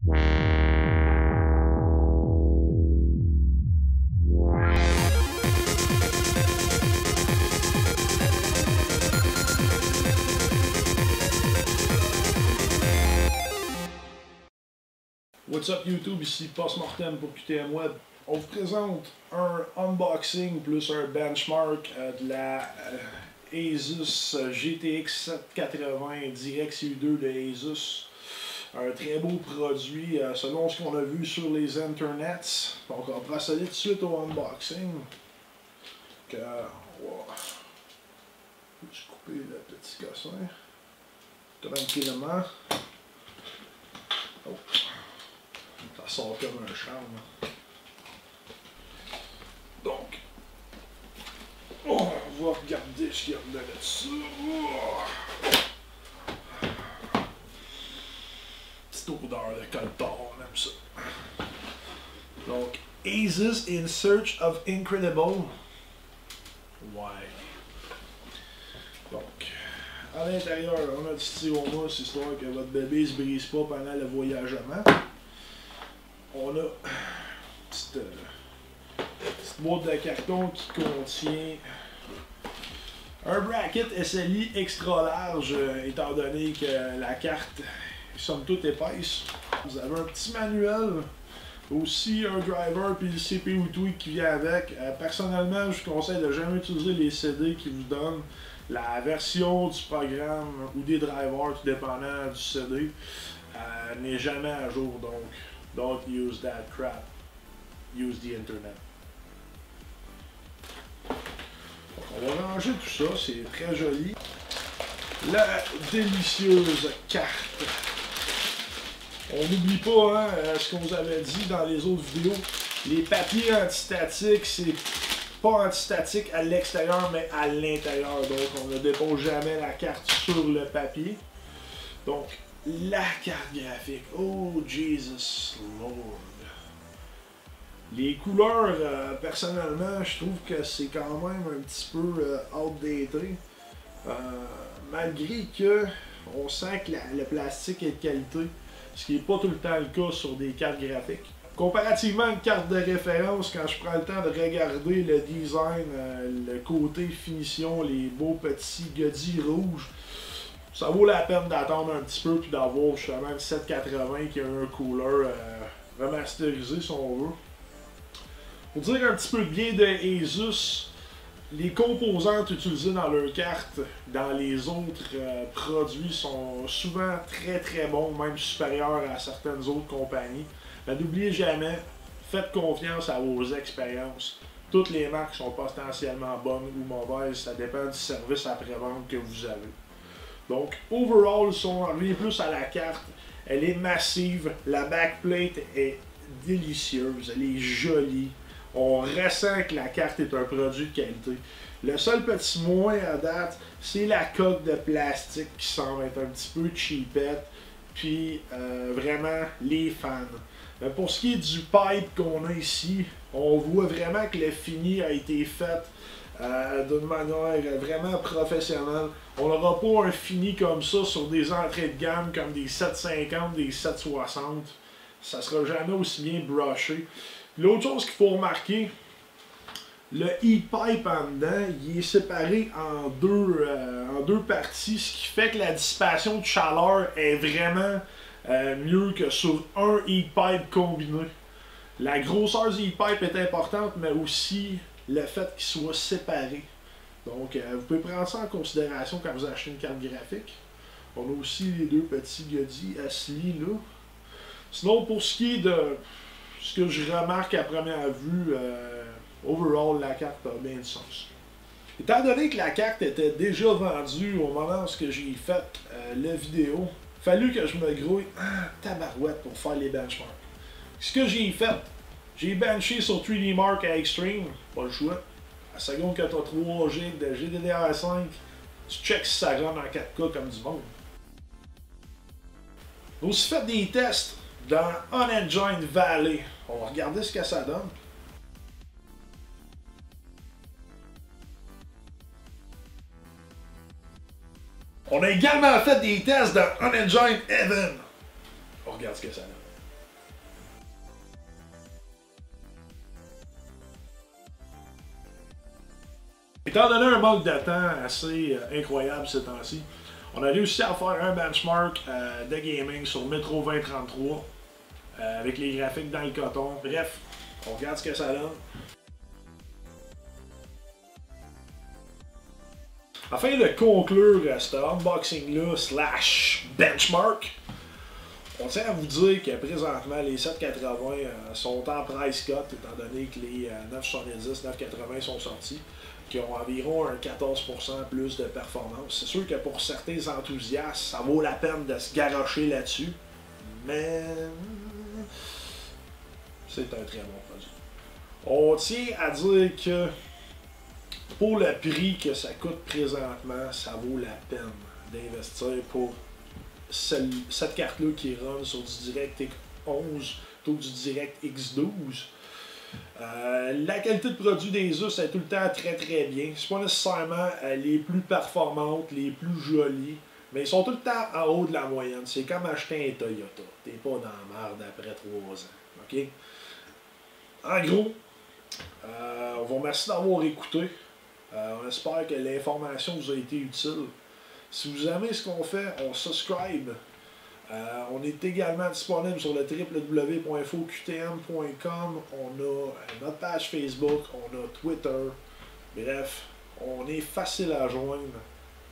What's up YouTube, ici Postmortem pour QTM Web. On vous présente un unboxing plus un benchmark de la Asus GTX 780 Direct CU2 de Asus. Un très beau produit selon ce qu'on a vu sur les internets. Donc on va procéder tout de suite au unboxing. Donc, wow. Je vais couper le petit cossin tranquillement. Oh. Ça sort comme un charme. Donc, on va regarder ce qu'il y a dedans de ça. Petite odeur de coltan, on aime ça. Donc, Asus in search of incredible. Ouais. Donc, à l'intérieur, on a du styromousse, histoire que votre bébé ne se brise pas pendant le voyagement. On a une petite boîte de carton qui contient un bracket SLI extra large, étant donné que la carte est somme toute épaisse. Vous avez un petit manuel, aussi un driver puis le CPU tweak qui vient avec. Personnellement, je vous conseille de jamais utiliser les CD qui vous donnent la version du programme ou des drivers, tout dépendant du CD, n'est jamais à jour, donc don't use that crap. Use the internet. Donc on va ranger tout ça, c'est très joli. La délicieuse carte. On n'oublie pas hein, ce qu'on vous avait dit dans les autres vidéos. Les papiers antistatiques, c'est pas antistatique à l'extérieur, mais à l'intérieur. Donc on ne dépose jamais la carte sur le papier. Donc, la carte graphique. Oh, Jesus Lord. Les couleurs, personnellement, je trouve que c'est quand même un petit peu outdated. Malgré que on sent que le plastique est de qualité, ce qui n'est pas tout le temps le cas sur des cartes graphiques. Comparativement à une carte de référence, quand je prends le temps de regarder le design, le côté finition, les beaux petits godilles rouges, ça vaut la peine d'attendre un petit peu puis d'avoir justement une 780 qui a un cooler remasterisé si on veut. Pour dire un petit peu de bien de Asus, les composantes utilisées dans leurs cartes, dans les autres produits sont souvent très bons, même supérieurs à certaines autres compagnies. Mais n'oubliez jamais, faites confiance à vos expériences. Toutes les marques sont potentiellement bonnes ou mauvaises, ça dépend du service après-vente que vous avez. Donc, overall, si on revient plus à la carte, elle est massive, la backplate est délicieuse, elle est jolie. On ressent que la carte est un produit de qualité. Le seul petit moins à date, c'est la coque de plastique qui semble être un petit peu cheapette, puis vraiment les fans. Mais pour ce qui est du pipe qu'on a ici, on voit vraiment que le fini a été fait d'une manière vraiment professionnelle. On n'aura pas un fini comme ça sur des entrées de gamme comme des 750, des 760. Ça sera jamais aussi bien brushé. L'autre chose qu'il faut remarquer, le heat pipe en dedans, il est séparé en deux parties, ce qui fait que la dissipation de chaleur est vraiment mieux que sur un heat pipe combiné. La grosseur du heat pipe est importante, mais aussi le fait qu'il soit séparé. Donc, vous pouvez prendre ça en considération quand vous achetez une carte graphique. On a aussi les deux petits godilles assis là. Sinon, pour ce qui est de ce que je remarque à première vue, overall, la carte a bien du sens. Étant donné que la carte était déjà vendue au moment où j'ai fait la vidéo, il fallu que je me grouille en tabarouette pour faire les benchmarks. Ce que j'ai fait, j'ai benché sur 3D Mark à Extreme, pas le choix. À la seconde que tu as 3 GB de GDDR5, tu checks si ça run en 4K comme du monde. J'ai aussi fait des tests dans Unengine Valley. On va regarder ce que ça donne. On a également fait des tests dans Unengine Heaven. On regarde ce que ça donne. Étant donné un manque de temps assez incroyable ces temps-ci, on a réussi à faire un benchmark de gaming sur Metro 2033 avec les graphiques dans le coton. Bref, on regarde ce que ça donne. Afin de conclure ce unboxing-là slash benchmark, on tient à vous dire que présentement les 780 sont en price cut étant donné que les 970, 980 sont sortis, qui ont environ un 14% plus de performance. C'est sûr que pour certains enthousiastes, ça vaut la peine de se garrocher là-dessus, mais c'est un très bon produit. On tient à dire que pour le prix que ça coûte présentement, ça vaut la peine d'investir pour cette carte-là qui run sur du DirectX 11 plutôt que du DirectX 12. La qualité de produit des Asus est tout le temps très très bien. C'est pas nécessairement les plus performantes, les plus jolies, mais ils sont tout le temps en haut de la moyenne. C'est comme acheter un Toyota. T'es pas dans la merde après 3 ans. OK? En gros, on vous remercie d'avoir écouté. On espère que l'information vous a été utile. Si vous aimez ce qu'on fait, on subscribe. On est également disponible sur le www.infoqtm.com. On a notre page Facebook, on a Twitter. Bref, on est facile à joindre.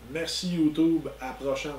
Merci YouTube, à la prochaine.